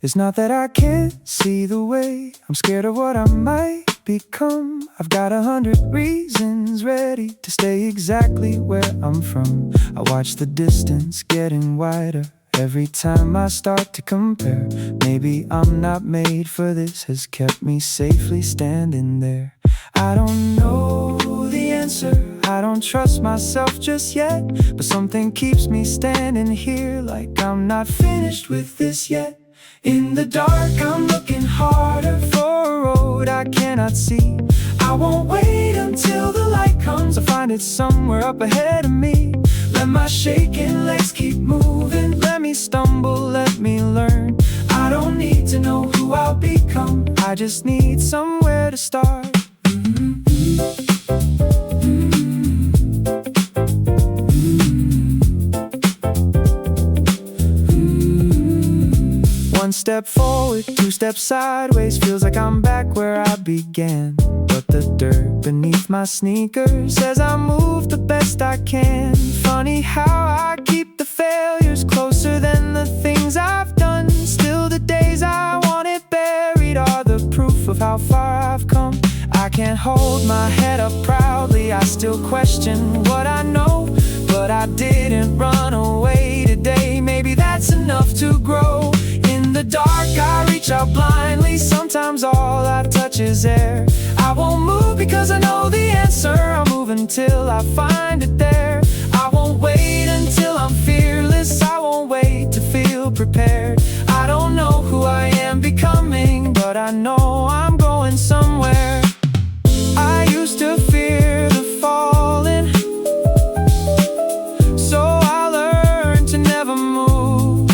It's not that I can't see the way, I'm scared of what I might become. I've got 100 reasons ready to stay exactly where I'm from. I watch the distance getting wider every time I start to compare. Maybe I'm not made for this has kept me safely standing there. I don't know the answer, I don't trust myself just yet, but something keeps me standing here like I'm not finished with this yet. In the dark I'm looking harder for a road I cannot see. I won't wait until the light comes, I find it somewhere up ahead of me. Let my shaking legs keep moving, let me stumble, let me learn. I don't need to know who I'll become, I just need somewhere to start. One step forward, 2 steps sideways, feels like I'm back where I began. But the dirt beneath my sneakers says I move the best I can. Funny how I keep the failures closer than the things I've done. Still the days I want it buried are the proof of how far I've come. I can't hold my head up proudly, I still question what I know. But I didn't run away today, maybe that's enough to grow. In the dark I reach out blindly, sometimes all I touch is air. I won't move because I know the answer, I'll move until I find it there. I won't wait until I'm fearless, I won't wait to feel prepared. I don't know who I am becoming, but I know I'm going somewhere. I used to fear the falling, so I learned to never move.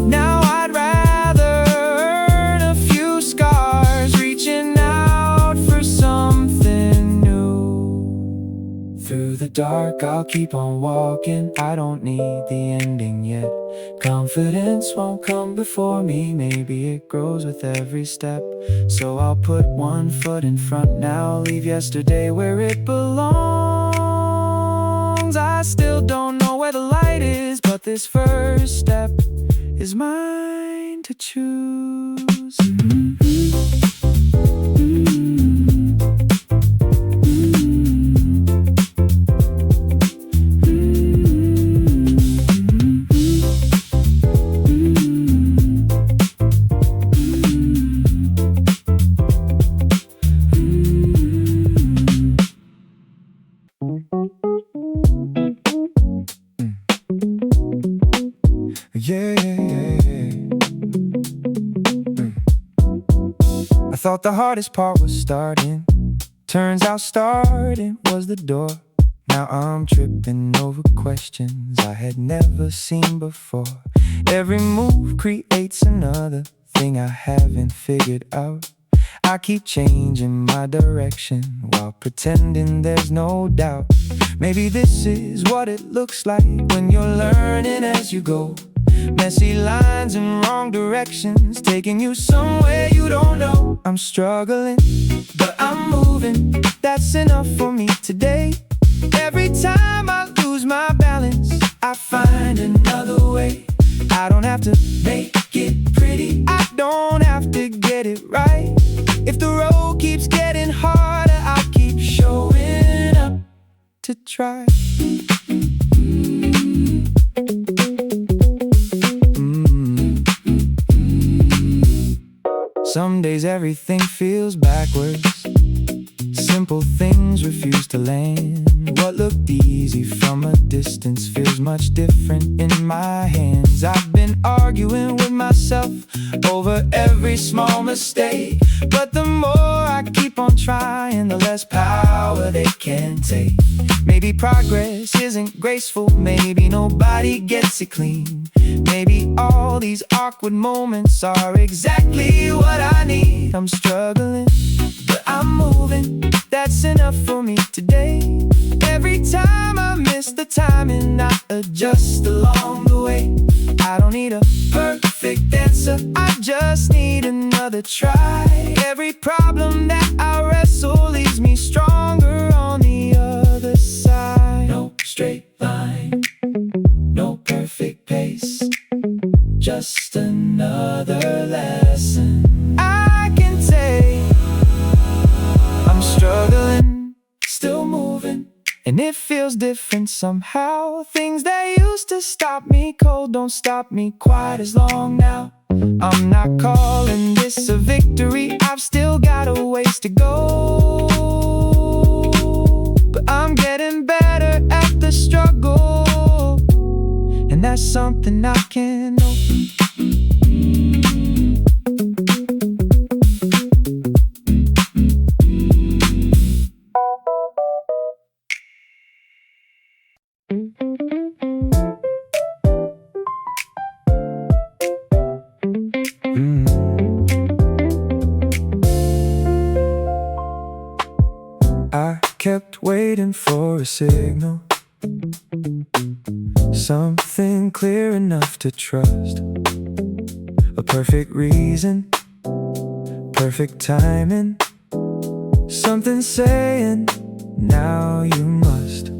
Now I'd rather earn a few scars, reaching out for something new. Through the dark I'll keep on walking, I don't need the ending yet. Confidence won't come before me, maybe it grows with every step. So I'll put one foot in front now, leave yesterday where it belongs. I still don't know where the light is, but this first step is mine to choose. I thought the hardest part was starting, turns out starting was the door. Now I'm tripping over questions I had never seen before. Every move creates another thing I haven't figured out. I keep changing my direction while pretending there's no doubt. Maybe this is what it looks like when you're learning as you go. Messy lines and wrong directions, taking you somewhere you don't know. I'm struggling, but I'm moving, that's enough for me today. Every time I lose my balance, I find another way. I don't have to make it pretty, I don't have to get it right. If the road keeps getting harder, I'll keep showing up to try. Some days everything feels backwards, simple things refuse to land. What looked easy from a distance feels much different in my hands. I've been arguing with myself over every small mistake, but the more I keep on trying, the less power they can take. Maybe progress isn't graceful, maybe nobody gets it clean. Maybe all these awkward moments are exactly what I need. I'm struggling, but I'm moving, that's enough for me today. Every time I miss the timing, I adjust along the way. I don't need a perfect answer, I just need another try. Every problem that I wrestle leaves me stronger on the other side. No straight line, no perfect pace, just a and it feels different somehow. Things that used to stop me cold don't stop me quite as long now. I'm not calling this a victory, I've still got a ways to go, but I'm getting better at the struggle, and that's something I can know. I kept waiting for a signal, something clear enough to trust. A perfect reason, perfect timing, something saying, now you must.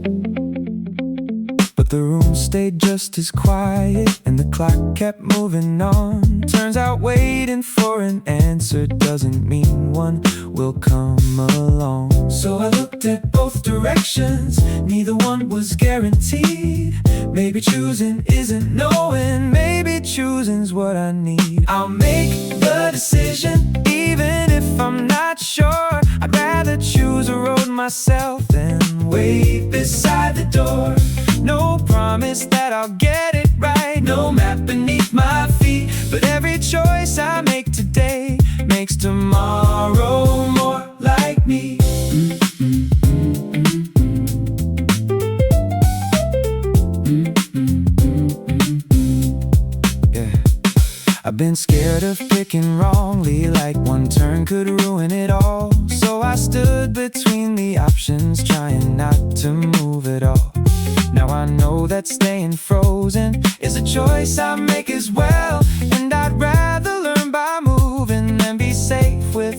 But the room stayed just as quiet, and the clock kept moving on. Turns out waiting for an answer doesn't mean one will come along. So I looked at both directions, neither one was guaranteed. Maybe choosing isn't knowing, maybe choosing's what I need. I'll make the decision, even if I'm not sure. I'd rather choose a road myself than wait beside the door. No promise that I'll get it right, no map beneath my feet, but every choice I make today makes tomorrow more like me. Yeah. I've been scared of picking wrongly, like one turn could ruin it all. So I stood between the options, trying not to move at all. Now I know that staying frozen is a choice I make as well, and I'd rather learn by moving than be safe with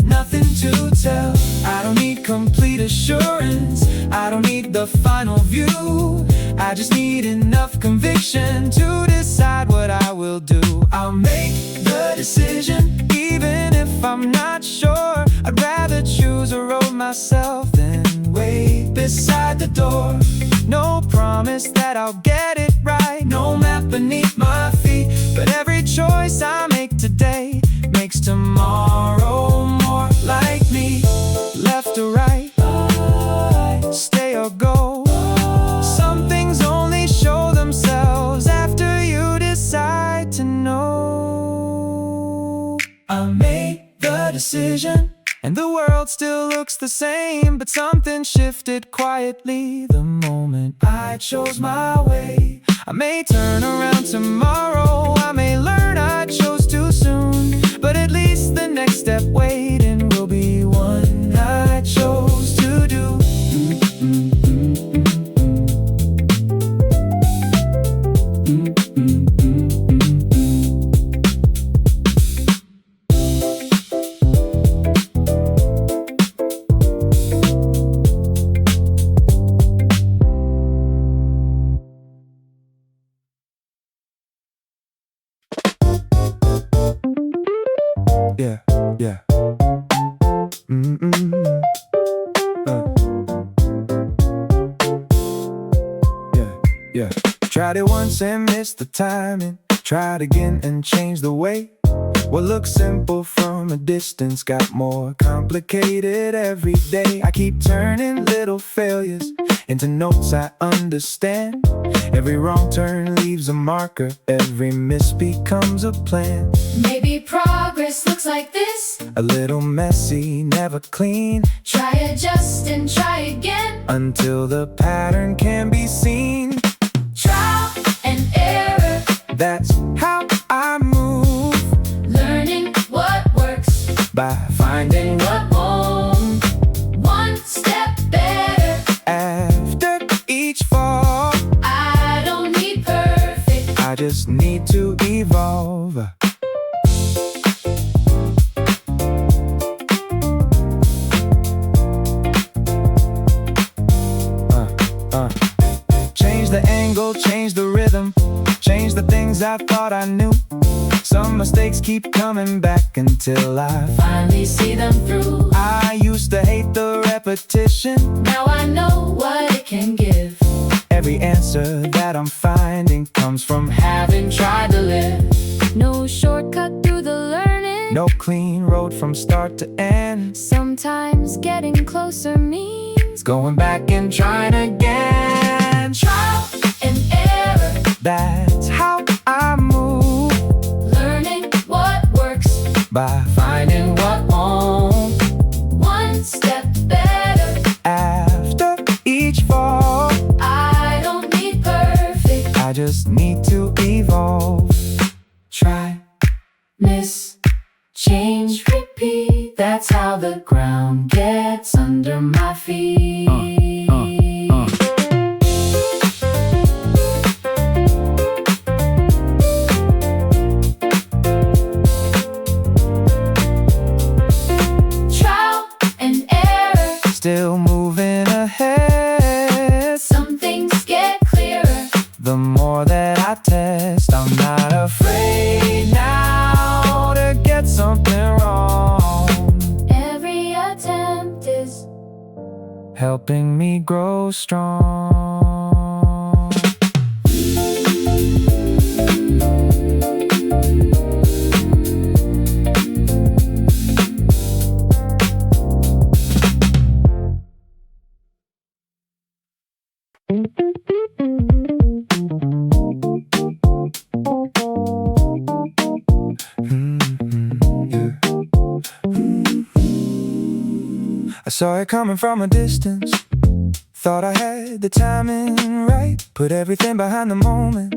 nothing to tell. I don't need complete assurance, I don't need the final view. I just need enough conviction to decide what I will do. I'll make the decision, even if I'm not sure. I'd rather choose a road myself than wait beside the door. No promise that I'll get it right, no map beneath my feet, but every choice I make today makes tomorrow more like me. Left or right, stay or go. Some things only show themselves after you decide to know. I made the decision, and the world still looks the same, but something shifted quietly the moment I chose my way. I may turn around tomorrow, I may learn I chose too soon, but at least the next step waiting will be one I chose to do. Yeah, yeah. Yeah, yeah. Tried it once and missed the timing. Tried again and changed the way. What looks simple from a distance got more complicated every day. I keep turning little failures into notes I understand. Every wrong turn leaves a marker, every miss becomes a plan. Maybe progress looks like this: a little messy, never clean. try adjust and try again Until the pattern can be seen. Trial and error, That's how I move, learning what works, by finding what won't. One step better, after each fall. I don't need perfect, I just need to evolve. Change the angle, change the rhythm, change the things I thought I knew. Some mistakes keep coming back until I finally see them through. used to hate the repetition. Now I know what it can give. Every answer that I'm finding comes from having tried to live. No shortcut through the learning. No clean road from start to end. Sometimes getting closer means Going back and trying again. trial and error. That's how I move. Learning what works. By finding what won't. One step better. After each fall, I don't need perfect. I just need to evolve. Try, Miss, change, repeat. That's how the ground gets under my feet. Trial and error. still moving ahead. Some things get clearer. The more that I test, I'm not afraid now to get something wrong. Every attempt is Helping me grow strong. I saw it coming from a distance. Thought I had the timing right. Put everything behind the moment.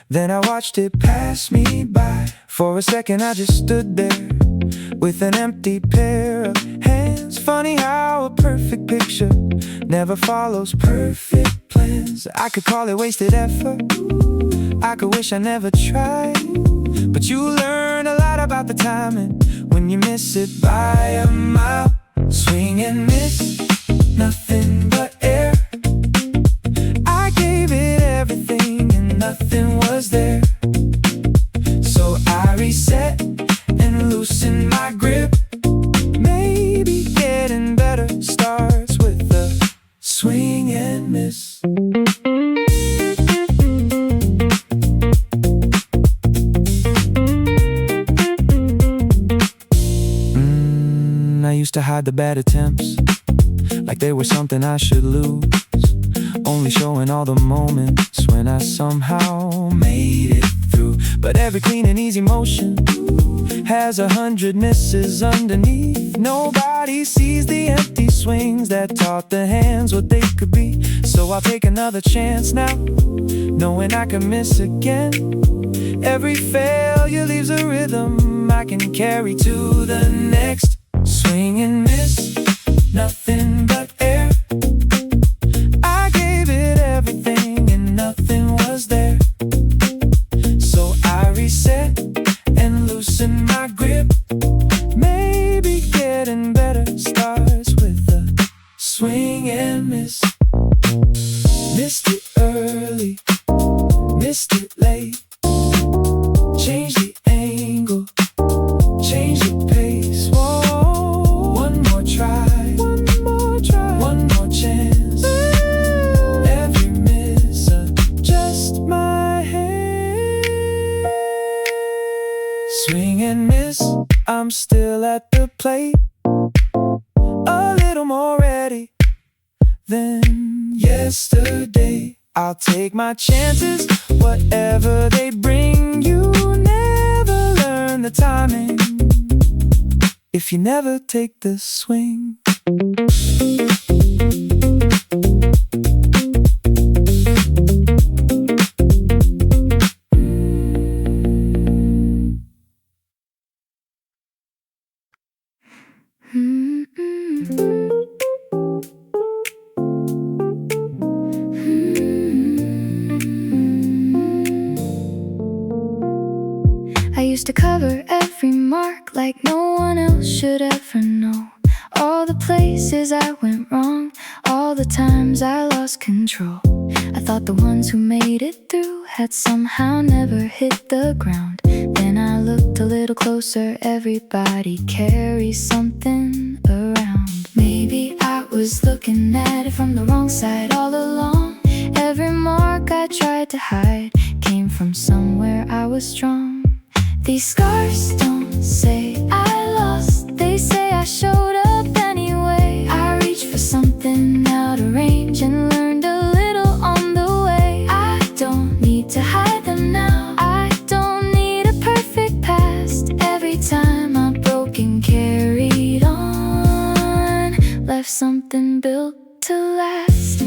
Then I watched it pass me by. For a second I just stood there with an empty pair of hands. Funny how a perfect picture never follows perfect plans. I could call it wasted effort. I could wish I never tried. But you learn a lot about the timing when you miss it by a mile. Swing and miss, nothing but air. I gave it everything and nothing was there. So I reset and loosened my grip. Maybe getting better starts with a swing and miss. I used to hide the bad attempts like they were something I should lose. Only showing all the moments when I somehow made it through. But every clean and easy motion has 100 misses underneath. Nobody sees the empty swings that taught the hands what they could be. So I'll take another chance now, knowing I can miss again. Every failure leaves a rhythm I can carry to the next. Swing and miss, nothing but air. I gave it everything and nothing was there. So I reset and loosened my grip. Maybe getting better starts with a swing and miss. Missed it early, missed it late. Change the angle, change the pace. Whoa, one more try, one more chance. Every miss, adjust my hand. Swing and miss, I'm still at the plate. A little more ready than yesterday. I'll take my chances, whatever they bring. You never learn the timing if you never take the swing. I used to cover every mark like no one else should ever know. All the places I went wrong, all the times I lost control. I thought the ones who made it through had somehow never hit the ground. Then I looked a little closer, everybody carries something around. Maybe I was looking at it from the wrong side all along. Every mark I tried to hide came from somewhere I was strong. These scars don't say I lost, they say I showed up anyway. I reached for something out of range and learned a little on the way. I don't need to hide them now, I don't need a perfect past. Every time I broke and carried on, left something built to last.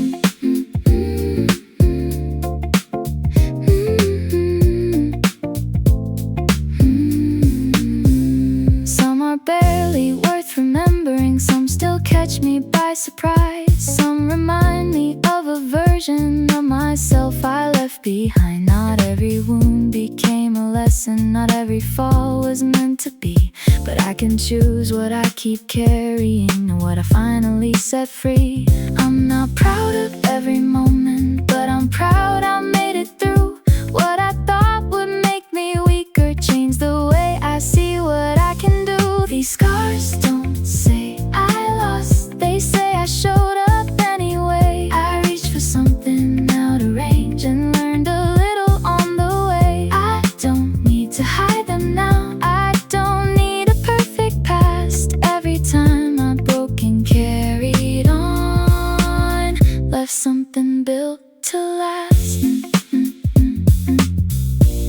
Some are barely worth remembering, some still catch me by surprise. Some remind me of a version of myself I left behind. Not every wound became a lesson, not every fall was meant to be. But I can choose what I keep carrying and what I finally set free. I'm not proud of every moment, but I'm proud I made it through. What I thought would make me weaker changed the way I see what I can do. These scars don't say I lost, they say I showed up anyway. I reached for something out of range and learned a little on the way. I don't need to hide them now, I don't need a perfect past. Every time I broke and carried on, left something built to last.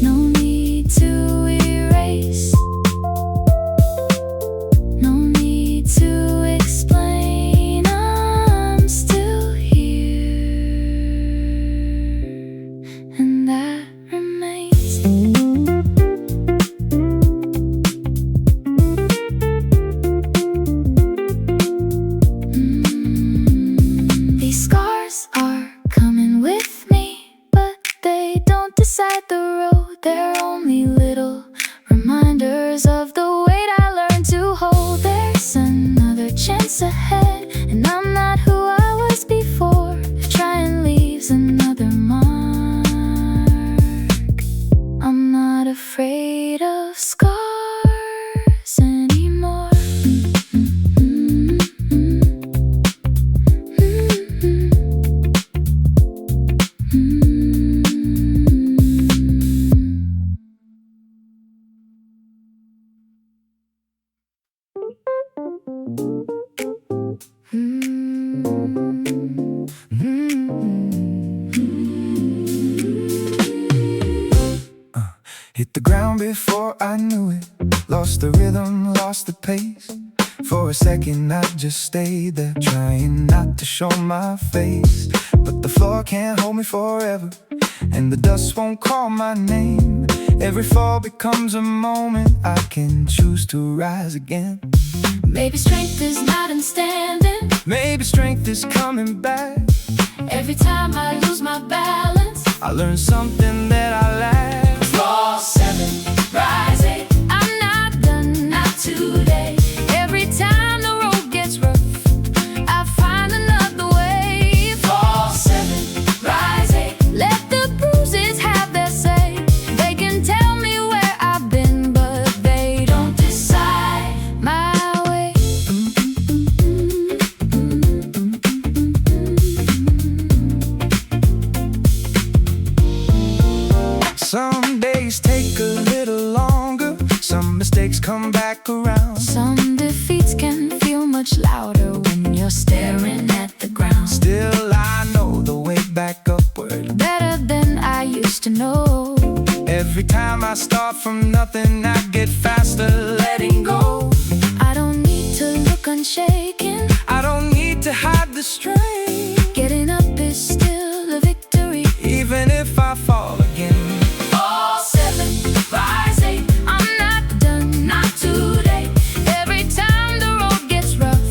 No need to erase, no need to explain. I'm still here, and that remains. These scars are coming with me, but they don't decide the road. They're only little reminders of the weight I learned to hold. There's another chance ahead, and I'm not who I was before. Trying leaves another mark. I'm not afraid of scars anymore. Hit the ground before I knew it, lost the rhythm, lost the pace. For a second I just stayed there, trying not to show my face. But the floor can't hold me forever, and the dust won't call my name. Every fall becomes a moment I can choose to rise again. Maybe strength is not in standing, Maybe strength is coming back. every time I lose my balance. I learned something that I lacked. Fall 7, rise 8. I'm not done, not today. Every time the road gets rough, I find another way. Fall 7, rise 8. Let the bruises have their say. They can tell me where I've been, but they don't decide my way. Some days take a little longer, some mistakes come back around. Some defeats can feel much louder when you're staring at the ground. Still I know the way back upward Better than I used to know. Every time I start from nothing, I get faster letting go. I don't need to look unshaken, I don't need to hide the strain. getting up is still a victory. Even if I fall again, Fall 7, rise 8. I'm not done, not today. Every time the road gets rough,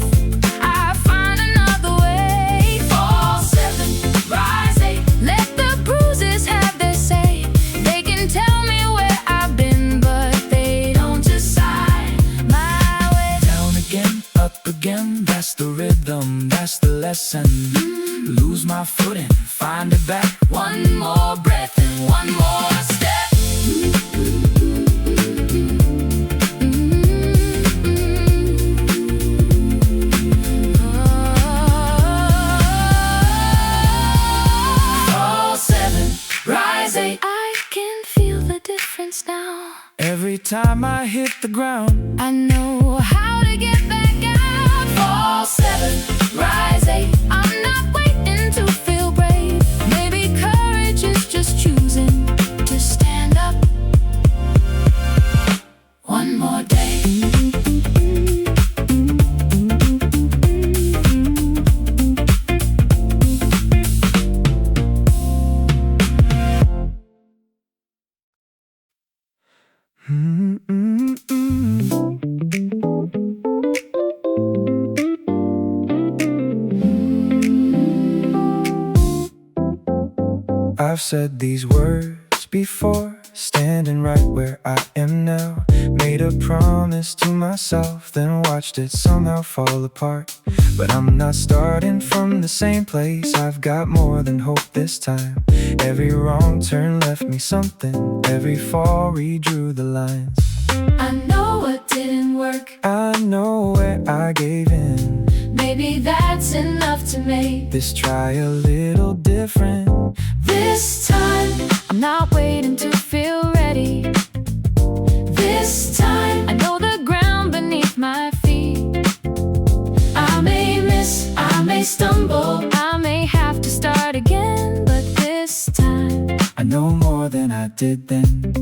I find another way. Fall 7, rise 8. Let the bruises have their say. They can tell me where I've been, but they don't decide my way. down again, up again, that's the rhythm, that's the lesson. Lose my footing, find it back. One more breath and one more step. time I hit the ground. I know how to get back out. Fall 7, rise 8. I'm not waiting to feel brave. Maybe courage is just choosing to stand up one more day. I've said these words before, standing right where I am now. Made a promise to myself, then watched it somehow fall apart. But I'm not starting from the same place. I've got more than hope this time. Every wrong turn left me something. Every fall redrew the lines. I know what didn't work. I know where I gave in. Maybe that's enough to make this try a little different. This time, I'm not waiting to feel ready. This time, I know the ground beneath my feet. I may miss, I may stumble, I may have to start again. But this time, I know more than I did then.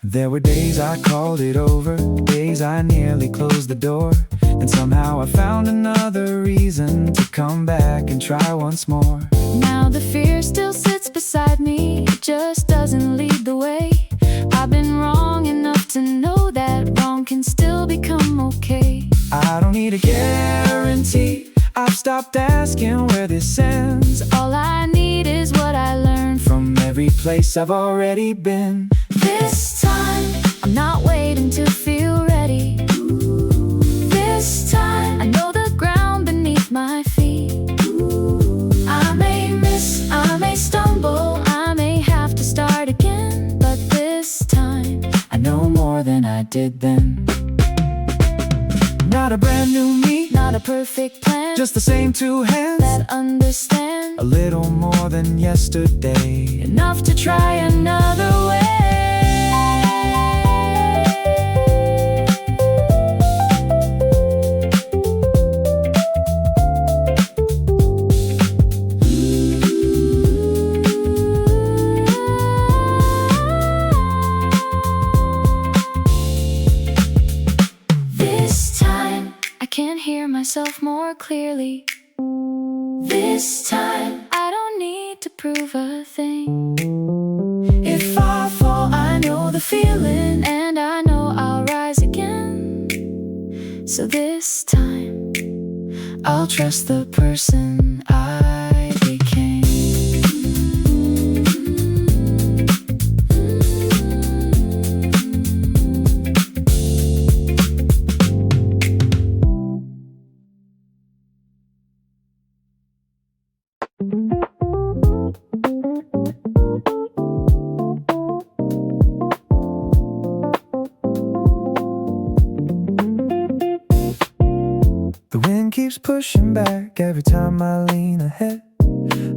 There were days I called it over, days I nearly closed the door. And somehow I found another reason to come back and try once more. Now the fear still sits beside me, it just doesn't lead the way. I've been wrong enough to know that wrong can still become okay. I don't need a guarantee, I've stopped asking where this ends. All I need is what I learned from every place I've already been. This time, I'm not waiting to feel ready. This time, I know the ground beneath my feet. I may miss, I may stumble, I may have to start again. But this time, I know more than I did then. Not a brand new me, not a perfect plan, just the same two hands that understand a little more than yesterday. Enough to try another way. Myself more clearly. This time, I don't need to prove a thing. If I fall, I know the feeling, and I know I'll rise again. So this time, I'll trust the person I became. Keeps pushing back every time I lean ahead.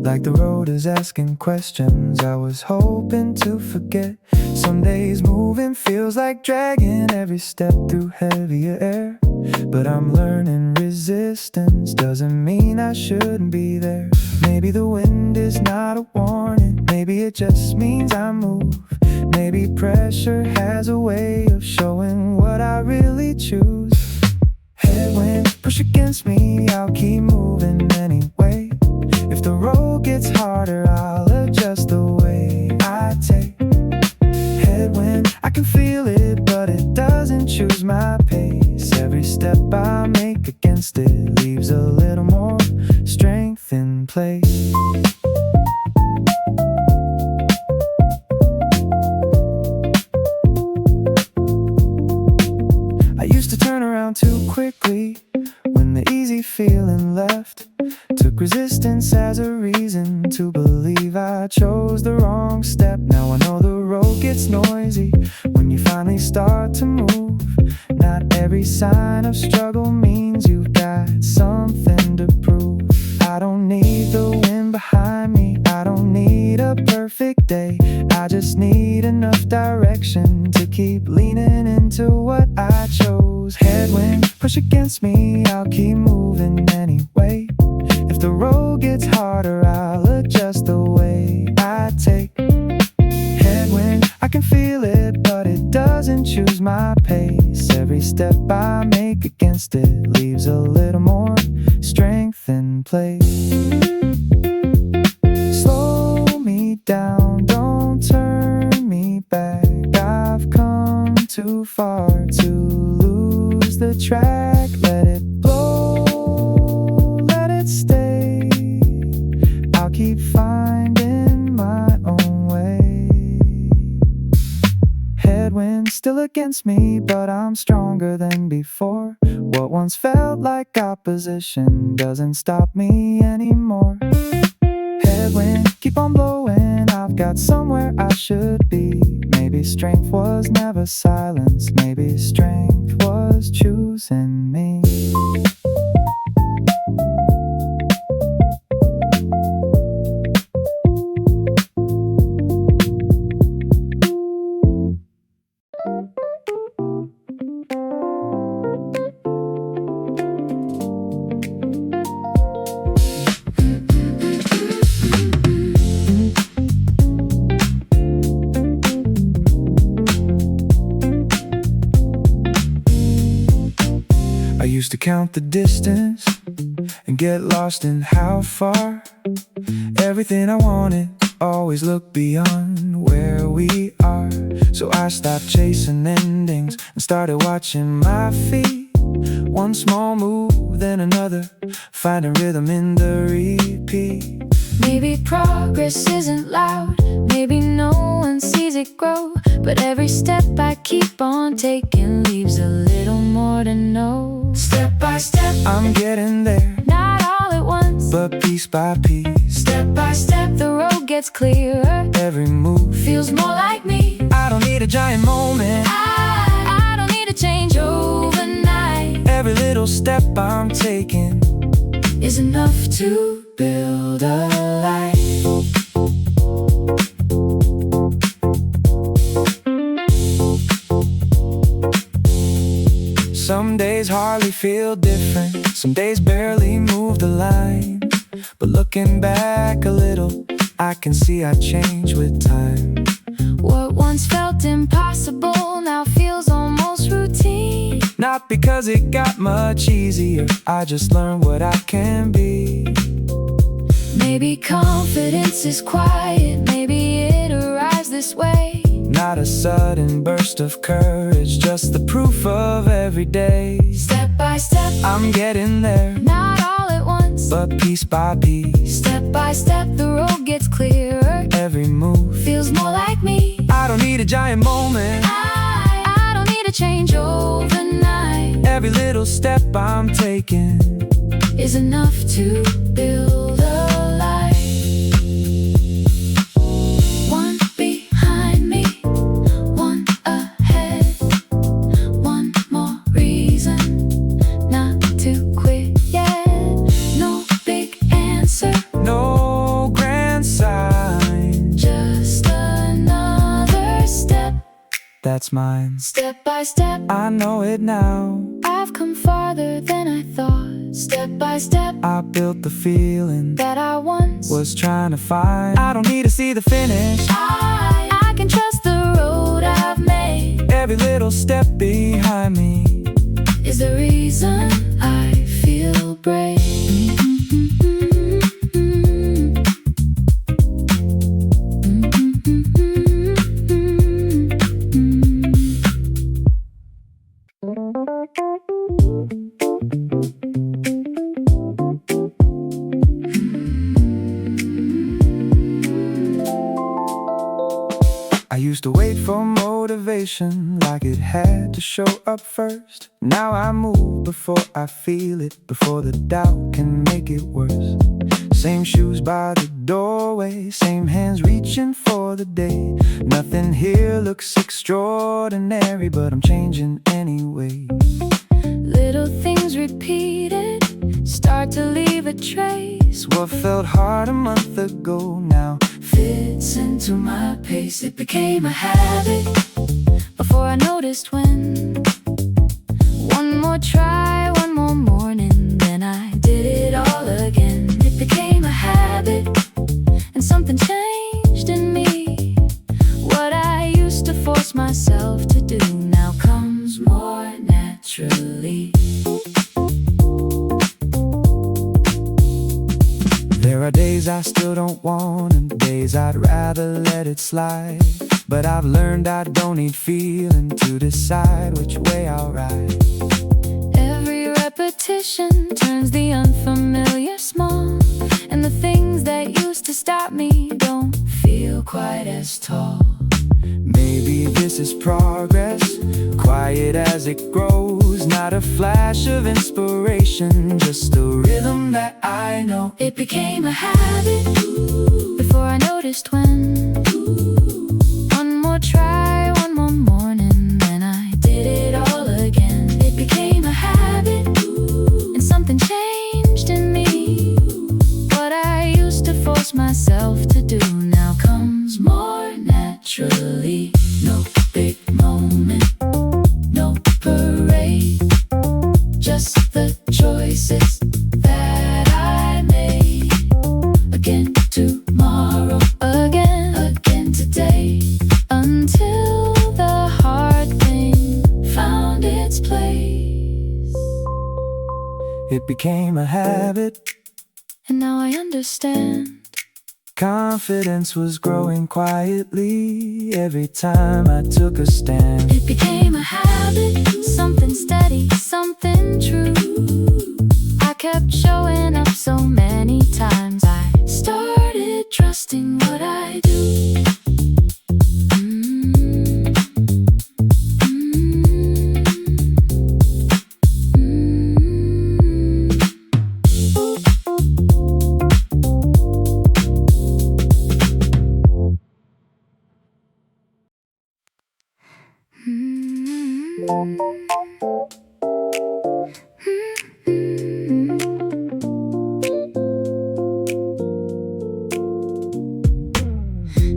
Like the road is asking questions I was hoping to forget. Some days moving feels like dragging every step through heavier air. But I'm learning resistance doesn't mean I shouldn't be there. Maybe the wind is not a warning, maybe it just means I move. Maybe pressure has a way of showing what I really choose. Headwind, push against me, I'll keep moving anyway. If the road gets harder, I'll adjust the way I take. Headwind, I can feel it, but it doesn't choose my pace. Every step I make against it leaves a little more strength in place. I used to turn around too quickly when the easy feeling left. Took resistance as a reason to believe I chose the wrong step. Now I know the road gets noisy when you finally start to move. Not every sign of struggle means you've got something to prove. I don't need the wind behind me, I don't need a perfect perfect day. I just need enough direction to keep leaning into what I chose. Headwind, push against me, I'll keep moving anyway. If the road gets harder, I'll adjust the way I take. Headwind, I can feel it, but it doesn't choose my pace. Every step I make against it leaves a little more strength in place. Slow me down, don't turn me back. I've come too far to lose the track. Let it blow, let it stay. I'll keep finding my own way. Headwind still against me, but I'm stronger than before. What once felt like opposition doesn't stop me anymore. Headwind, keep on blowing, I've got somewhere I should be. Maybe strength was never silence, maybe strength was choosing me. I used to count the distance and get lost in how far. Everything I wanted always looked beyond where we are. So I stopped chasing endings and started watching my feet. One small move, then another, finding rhythm in the repeat. Maybe progress isn't loud, maybe no one sees it grow, but every step I keep on taking leaves a little more to know. Step by step, I'm getting there, not all at once, but piece by piece. Step by step, the road gets clearer. Every move feels more like me. I don't need a giant moment, I don't need to change overnight. every little step I'm taking is enough to build a life. Some days hardly feel different, some days barely move the line. But looking back a little, I can see I change with time. What once felt impossible now feels almost routine. Not because it got much easier, I just learned what I can be. Maybe confidence is quiet, maybe it arrives this way. Not a sudden burst of courage, just the proof of every day. Step by step, I'm getting there, not all at once, but piece by piece. Step by step, the road gets clearer. Every move feels more like me. I don't need a giant moment, I don't need to change overnight. every little step I'm taking is enough to build a life. One behind me, one ahead, one more reason not to quit yet. No big answer, no grand sign, just another step. that's mine. Step by step, I know it now, I've come farther than I thought. Step by step, I built the feeling that I once was trying to find. I don't need to see the finish, I can trust the road I've made. every little step behind me is the reason I feel brave. I used to wait for motivation like it had to show up first. Now I move before I feel it, before the doubt can make it worse. Same shoes by the doorway, same hands reaching for the day. Nothing here looks extraordinary, but I'm changing anyway. Little things repeated start to leave a trace. What felt hard a month ago now fits into my pace. It became a habit before I noticed when. One more try, one more morning, then I did it all again. It became a habit, and something changed in me. What I used to force myself to do now comes more naturally. There are days I still don't want, and days I'd rather let it slide. But I've learned I don't need feeling to decide which way I'll ride. Every repetition turns the unfamiliar small, and the things that used to stop me don't feel quite as tall. Maybe this is progress, quiet as it grows. Not a flash of inspiration, just a rhythm that I know. It became a habit before I noticed when. One more try, one more morning, then I did it all again. It became a habit, and something changed in me. What I used to force myself to do now comes more naturally. No big moment, no parade, just the choices that I made. Again tomorrow, again today, until the hard thing found its place. It became a habit, and now I understand. confidence was growing quietly every time I took a stand. It became a habit, something steady, something true. I kept showing up so many times, I started trusting what I do.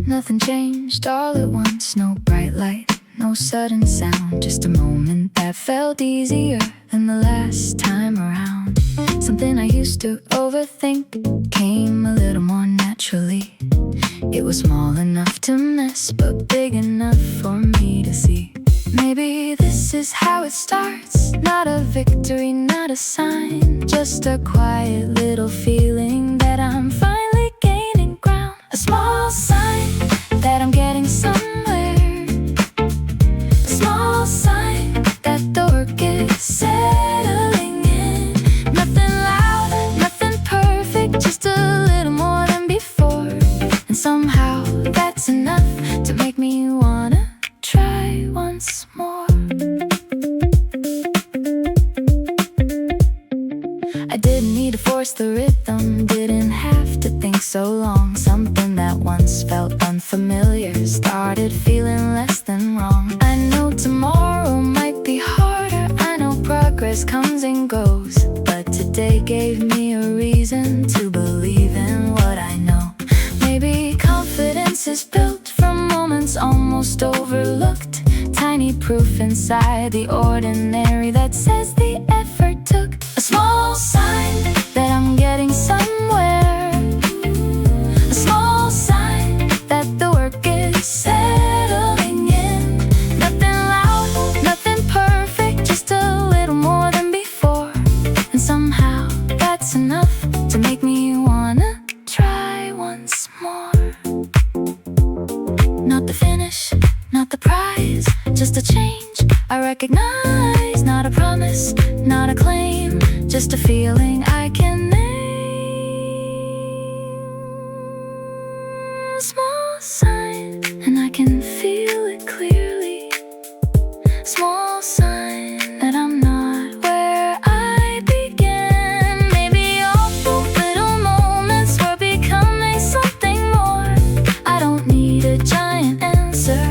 Nothing changed all at once, no bright light, no sudden sound, just a moment that felt easier than the last time around. Something I used to overthink came a little more naturally. It was small enough to miss, but big enough for me to see. Maybe this is how it starts, not a victory, not a sign, just a quiet little feeling that I'm finally gaining ground. A small sign that I'm getting somewhere, a small sign that the work is settling in. Nothing loud, nothing perfect, just a little more than before. And somehow that's enough to make me wanna try once more. I didn't need to force the rhythm, didn't have to think so long. Something that once felt unfamiliar started feeling less than wrong. I know tomorrow might be harder, I know progress comes and goes, but today gave me a reason to believe in what I know. Maybe confidence is built from moments almost overlooked, tiny proof inside the ordinary that says the effort took. A small sign that I'm getting somewhere, a small sign that the work is settling in. Nothing loud, nothing perfect, just a little more than before. And somehow that's enough to make me wanna try once more. Not the finish, not the prize, just a change I recognize. Not a promise, not a claim, just a feeling I can name. A small sign, and I can feel it clearly. Small sign that I'm not where I began. Maybe all the little moments were becoming something more. I don't need a giant answer,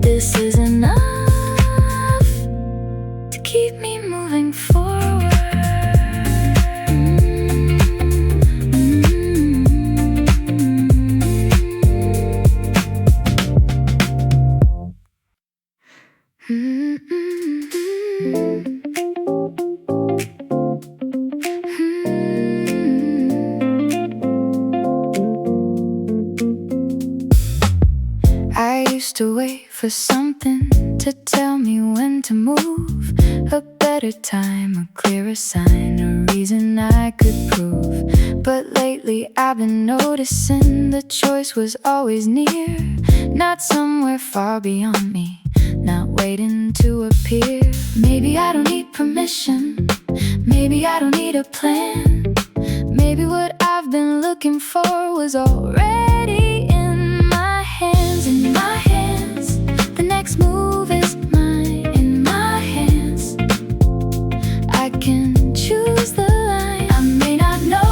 this is enough to keep me moving forward. for something to tell me when to move. A better time, a clearer sign, a reason I could prove. But lately I've been noticing the choice was always near, not somewhere far beyond me, not waiting to appear. Maybe I don't need permission, maybe I don't need a plan. Maybe what I've been looking for was already in my hands. In my hands, the next move is mine. In my hands, I can choose the line. I may not know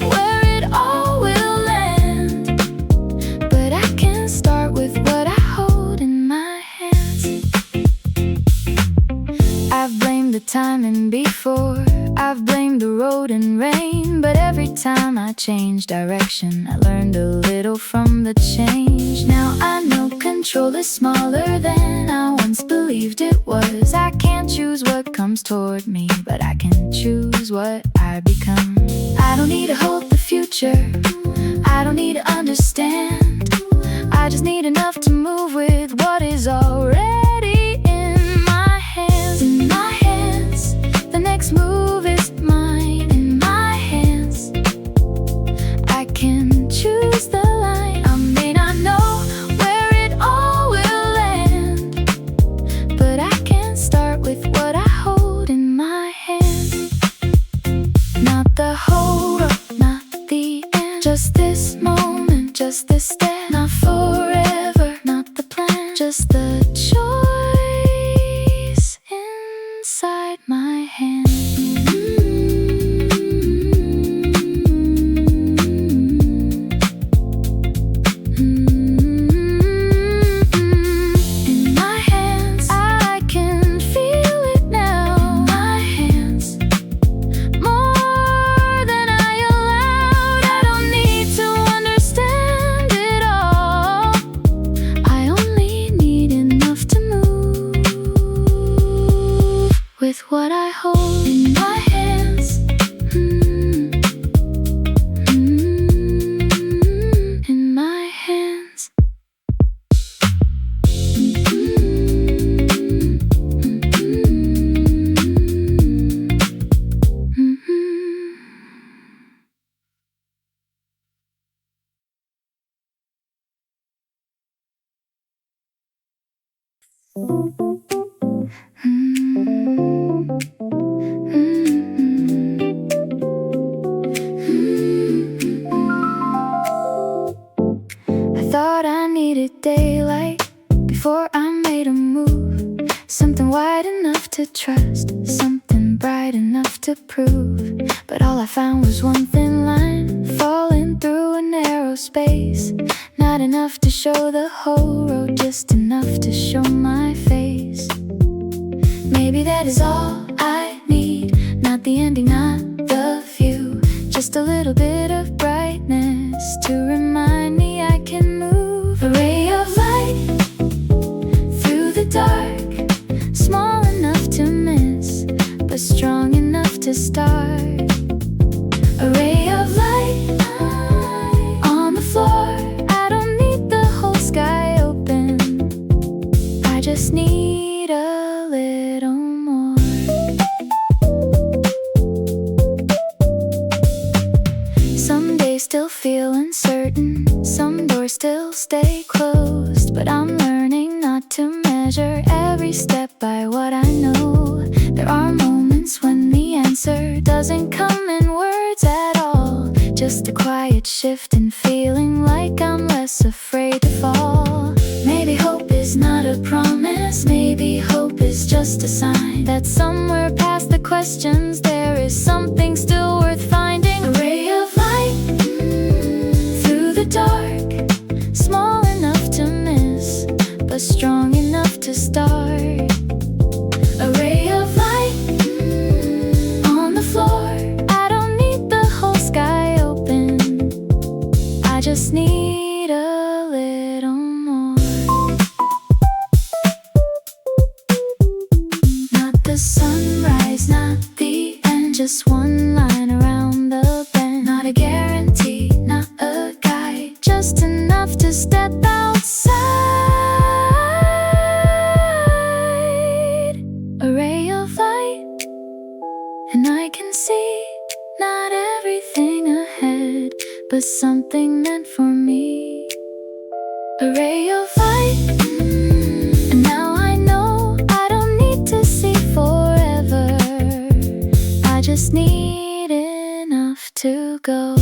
where it all will land, but I can start with what I hold in my hands. I've blamed the timing before, I've blamed the road and rain, but every time I change direction, I learned a little from the change. Now I know control is smaller than I once believed it was. I can't choose what comes toward me, but I can choose what I become. I don't need to hold the future, I don't need to understand. I just need enough to move with what is already in my hands. In my hands, the next move is mine. In my hands, I can choose the line. I may not know where it all will land, but I can start with what I hold in my hands. Not the whole road, not the end, just this moment, just this step. Not forever, not the plan, just the choice inside my hand. In my hands, I can feel it now. My hands, more than I allowed. I don't need to understand it all, I only need enough to move with what I hold in my hands. In my hands. I thought I needed daylight before I made a move. Something wide enough to trust, something bright enough to prove. But all I found was one thin line falling through a narrow space. Not enough to show the whole road, just enough to show my face. Maybe that is all I need, not the ending, not the view, just a little bit of brightness to remind me I can move. A ray of light through the dark, small enough to miss, but strong enough to start. A ray of light on the floor, I don't need the whole sky open, I just need a little more. Some days still feel uncertain, some doors still stay closed, but I'm learning not to measure every step by what I know. There are moments when the answer doesn't come in words at all, just a quiet shift in feeling like I'm less afraid to fall. Maybe hope is not a promise, maybe hope is just a sign that somewhere past the questions there is something still worth finding. A ray of light through the dark, small enough to miss, but strong enough to start. A ray of light on the floor, I don't need the whole sky open, I just need a little more. Not the sunrise, not the end, just one line around the bend. Not a guarantee, not a guide, just enough to step outside. And I can see not everything ahead, but something meant for me. A ray of light, and now I know I don't need to see forever. I just need enough to go.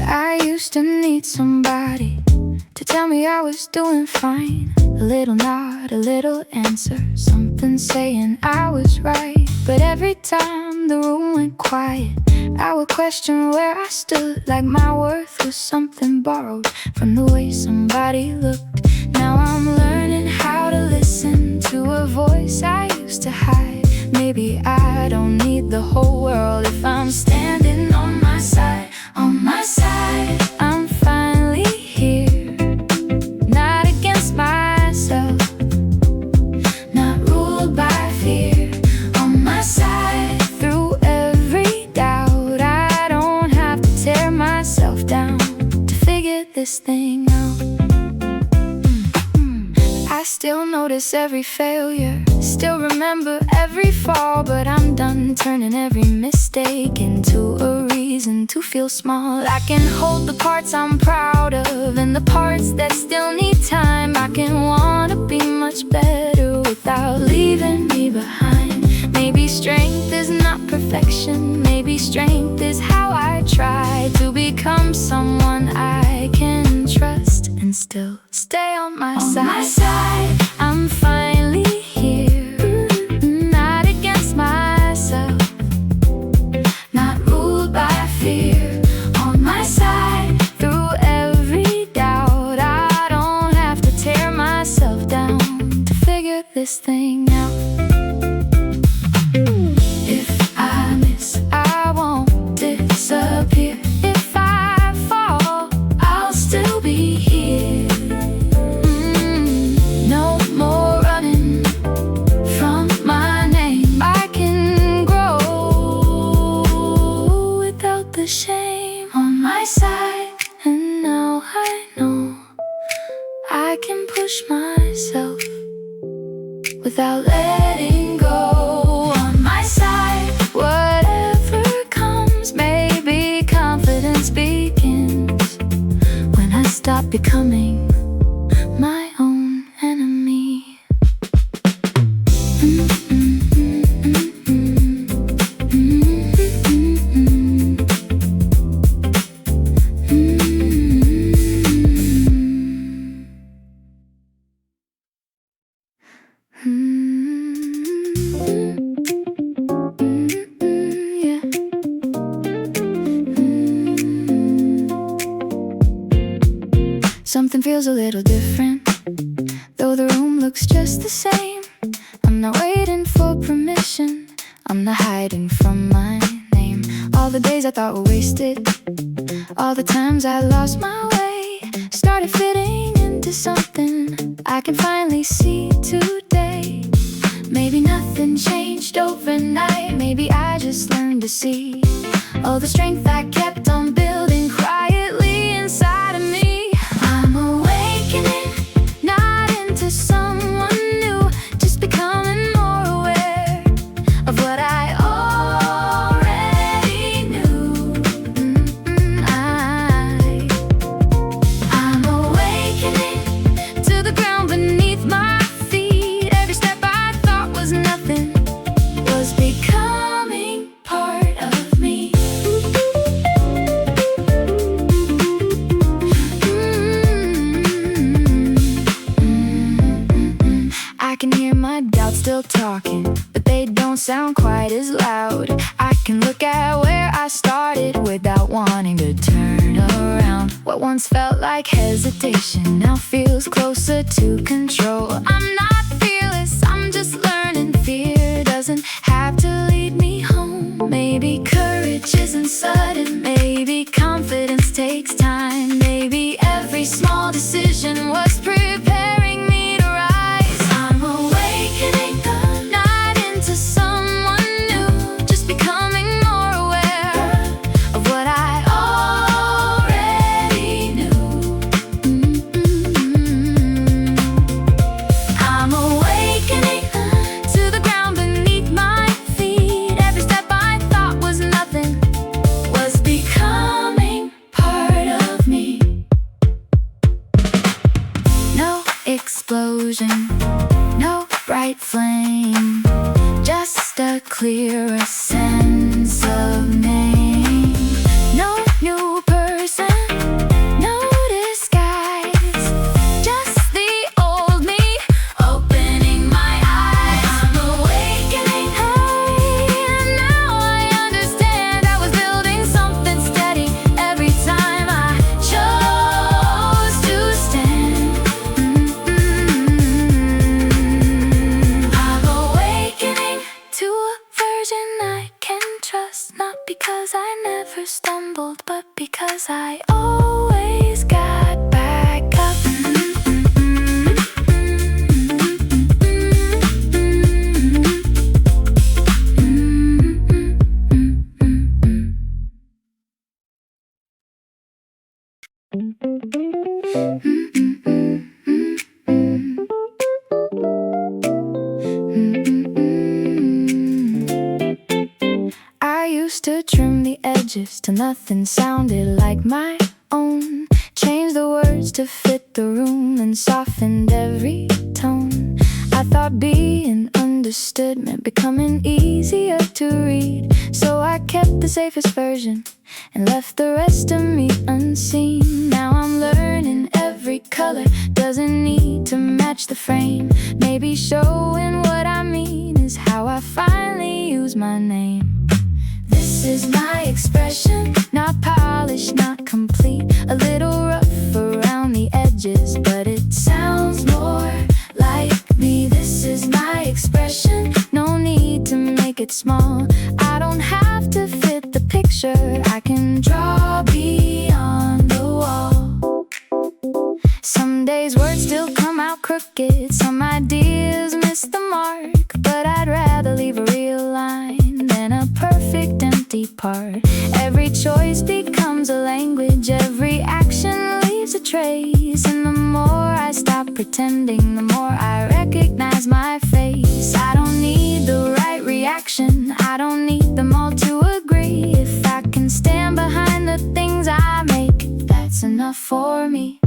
I used to need somebody to tell me I was doing fine. A little nod, a little answer, something saying I was right. But every time the room went quiet, I would question where I stood, like my worth was something borrowed from the way somebody looked. Now I'm learning how to listen to a voice I used to hide. Maybe I don't need the whole world if I'm standing on my side. On my side, I'm finally here, not against myself, not ruled by fear. On my side, through every doubt, I don't have to tear myself down to figure this thing out. I still notice every failure, still remember every fall, but I'm done turning every mistake into a reason to feel small. I can hold the parts I'm proud of and the parts that still need time. I can wanna be much better without leaving me behind. Maybe strength is not perfection, maybe strength is how I try to become someone I can trust and still stay on my side. On my side, I'm finally here, not against myself, not ruled by fear. On my side, through every doubt, I don't have to tear myself down to figure this thing out. If I miss, I won't disappear. If I fall, I'll still be here. No more running from my name. I can grow without the shame. On my side, and now I know I can push myself without letting go. On my side, whatever comes, maybe confidence begins when I stop becoming my own enemy. Yeah. Something feels a little different, though the room looks just the same. I'm not waiting for permission, I'm not hiding from my name. All the days I thought were wasted, all the times I lost my way, started fitting into something I can finally see today. Maybe nothing changed overnight, maybe I just learned to see all the strength I kept on building quietly inside of me. I'm awakening, not into someone new, just becoming more aware of what I already knew. I'm awakening to the ground beneath my feet. Every step I thought was nothing was becoming part of me. I can hear my doubts still talking, but they don't sound quite as loud. I can look at where I started without wanting to turn around. What once felt like hesitation now feels closer to control. I'm not fearless, I'm just learning. Fear doesn't have to lead me home. Maybe courage isn't sudden, maybe confidence takes time. time. Maybe every small decision was preparing me to rise. I'm awakening, not into someone new, just becoming more aware of what I already knew. I'm awakening to the ground beneath my feet. Every step I thought was nothing was becoming part of me. No explosion, no bright flame, just a clearer sense of name. No new person, no disguise, just the old me opening my eyes. I'm awakening, and now I understand I was building something steady every time I chose to stand. I'm awakening to a version I can trust, not because I never stumbled, but because I always got back up. I used to trim the edges till nothing sounded like my own. Changed the words to fit the room and softened every tone. I thought being understood meant becoming easier to read, so I kept the safest version and left the rest of me unseen. Now I'm learning every color doesn't need to match the frame. Maybe showing what I mean is how I finally use my name. This is my expression, not polished, not complete. A little rough around the edges, but it sounds more like me. This is my expression, no need to make it small. I don't have to fit the picture, I can draw beyond the wall. Some days words still come out crooked, some ideas miss the mark, but I'd rather leave a real line than a perfect empty part. Every choice becomes a language, every action leaves a trace, and the more I stop pretending, the more I recognize my face. I don't need the right reaction, I don't need them all to agree. If I can stand behind the things I make, that's enough for me.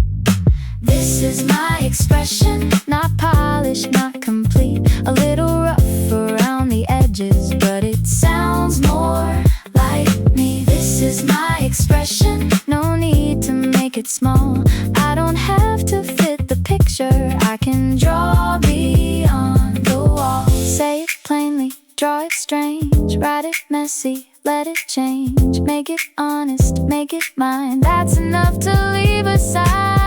This is my expression, not polished, not complete. A little rough around the edges, but it sounds more like me. This is my expression, no need to make it small. I don't have to fit the picture, I can draw beyond the wall. Say it plainly, draw it strange, write it messy, let it change. Make it honest, make it mine, that's enough to leave aside.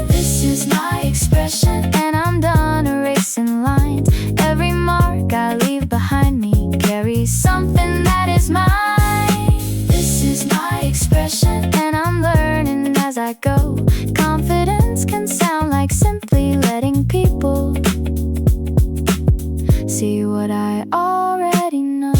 This is my expression, and I'm done erasing lines. Every mark I leave behind me carries something that is mine. This is my expression, and I'm learning as I go. Confidence can sound like simply letting people see what I already know.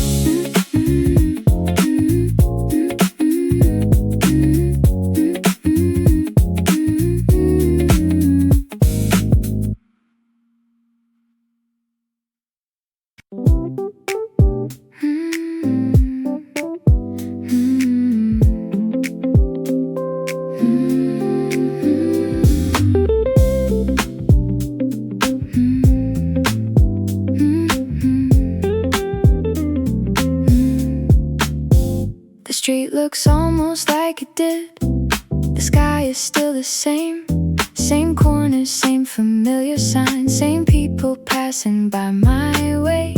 The street looks almost like it did. The sky is still the same. Same corners, same familiar signs, same people passing by my way.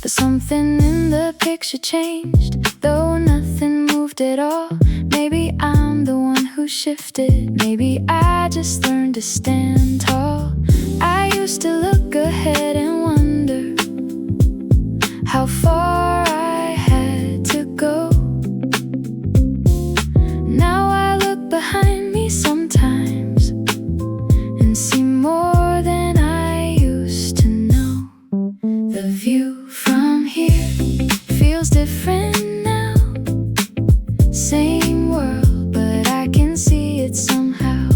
But something in the picture changed, though nothing moved at all. Maybe I'm the one who shifted, maybe I just learned to stand tall. I used to look ahead and wonder how far I had to go. Same world, but I can see it somehow.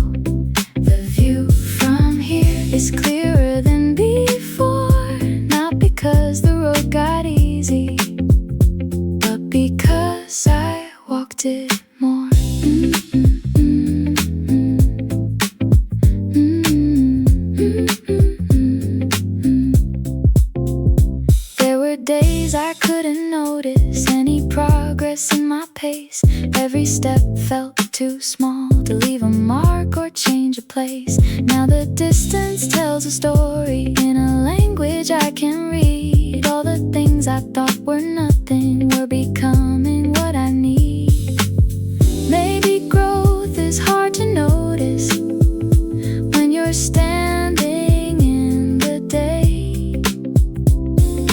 The view from here is clearer than before. Not because the road got easy, but because I walked it more. There were days I couldn't notice any progress in my pace. Every step felt too small to leave a mark or change a place. Now the distance tells a story in a language I can read. All the things I thought were nothing were becoming what I need. Maybe growth is hard to notice when you're standing in the day.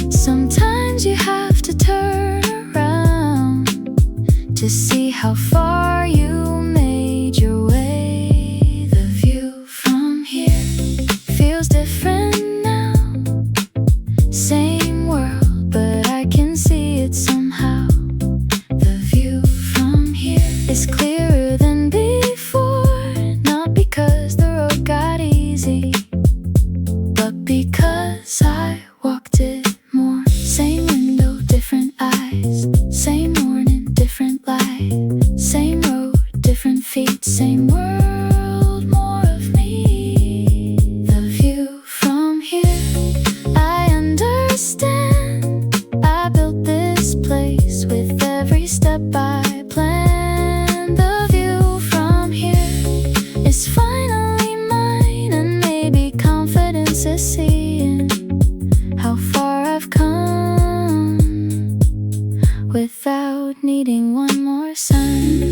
Sometimes you have to turn around to see how far you made your way. The view from here feels different now. Same world, but I can see it somehow. The view from here is clearer than before. Not because the road got easy, but because I walked it more. Same window, different eyes. Same morning, different light. Same road, different feet. Same world, more of me. The view from here, I understand. I built this place with every step I planned. The view from here is finally mine, and maybe confidence is seeing how far I've come without needing one more sign.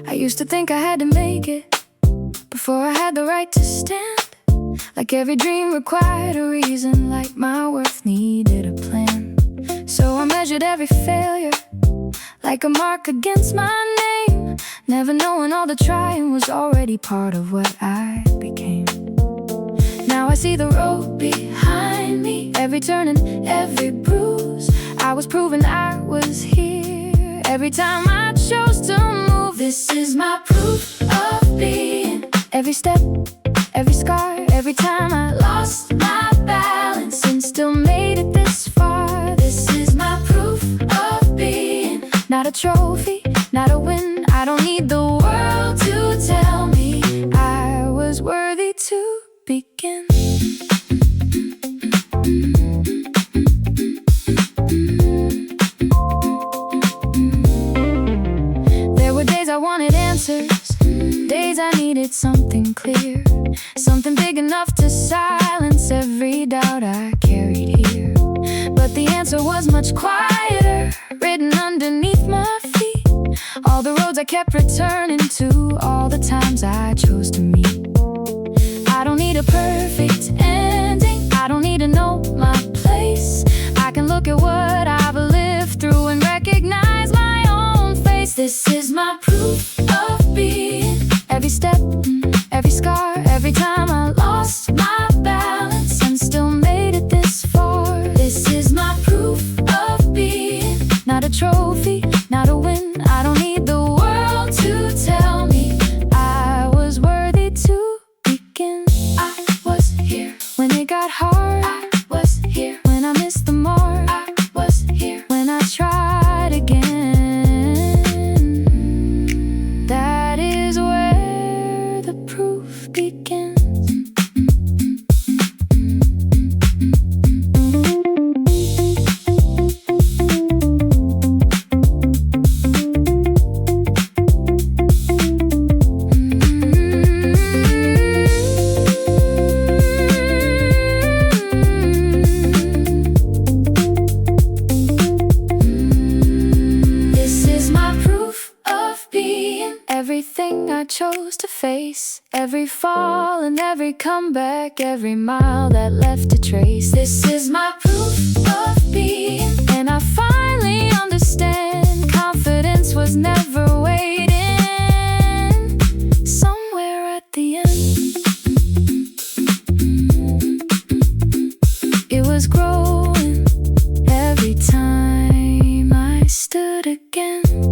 I used to think I had to make it before I had the right to stand. Like every dream required a reason, like my worth needed a plan. So I measured every failure like a mark against my name, never knowing all the trying was already part of what I became. Now I see the road behind me, every turn and every bruise. I was proving I was here every time I chose to move. This is my proof of being. Every step, every scar, every time I lost my balance and still made it this far. This is my proof of being. Not a trophy, not a win. I don't need the world to tell me I was worthy to begin. There were days I wanted answers, days I needed something clear, something big enough to silence every doubt I carried here. But the answer was much quieter, written underneath my feet. All the roads I kept returning to, all the times I chose to meet. I don't need a perfect ending, I don't need to know my place. I can look at what I've lived through and recognize my own face. This is my proof of being. Every step, every scar, every time I lost my balance and still made it this far. This is my proof of being. Not a trophy, not a win. I don't need the world to tell me I was worthy to begin. I was here when it got hard. I was here when I missed the mark. I was here when I tried again. That is where the proof begins. Everything I chose to face, every fall and every comeback, every mile that left a trace. This is my proof of was growing every time I stood again.